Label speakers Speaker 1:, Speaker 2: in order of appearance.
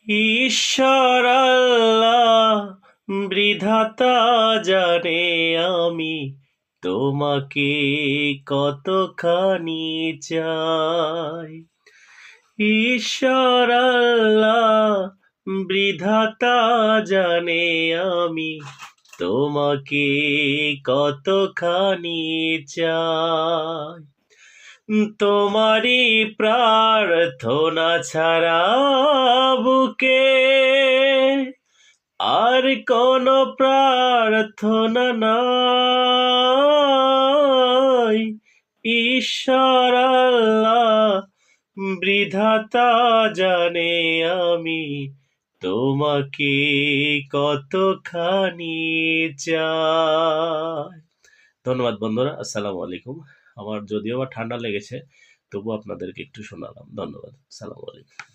Speaker 1: ঈশ্বর আল্লাহ বিধাতা জানে আমি তোমাকে কতখানি চাই। ঈশ্বর আল্লাহ বিধাতা জানে আমি তোমাকে কতখানি চাই। তোমারই প্রার্থনা ছাড়া বুকে আর কোনো প্রার্থনা নাই। ঈশ্বর আল্লাহ বিধাতা জানে আমি তোমাকে কতখানি চাই। ধন্যবাদ বন্ধুরা, আসসালামু আলাইকুম। আমার যদিও বা ঠান্ডা লেগেছে, তবু আপনাদেরকে একটু শোনালাম। ধন্যবাদ, আসসালামু আলাইকুম।